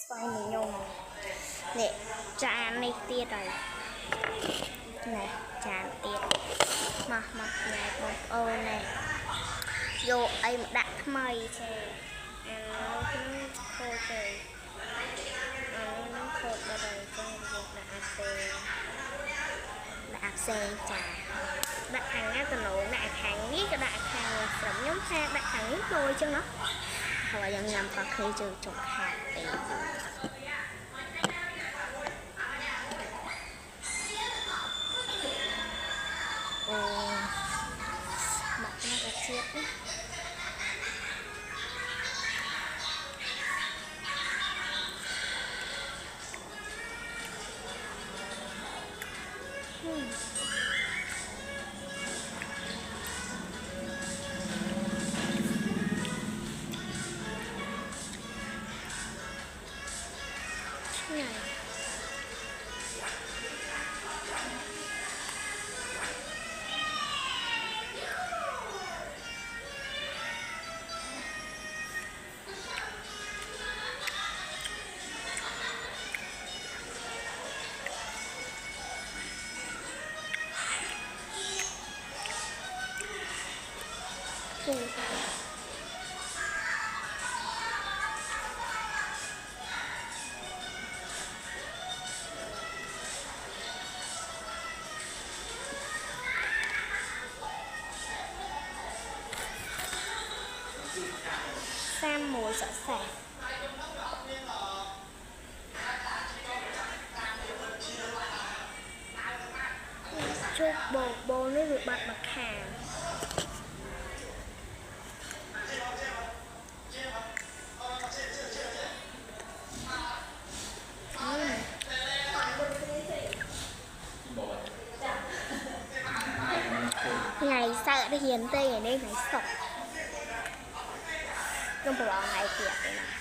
xoay mình nhung nè tràn này tiết rồi này tràn tiết mà này bông ô này vô em đặt mây chơi nó khô chơi nó khô ra đây chơi đặt xe trà đặt hàng á từ nụ đặt hàng biết cái đặt hàng sắm nhóm ha đặt hàng nước đôi chứ nó hoặc là dần nhầm có khi trừ chục hạt thì mặt nó có chết đấy. Này sam mùi sợ sệt chút bồ nó được bạc bạc hàng ngày sợ đi hiền tây ở đây phải sọc trong bộ ngày tiệc này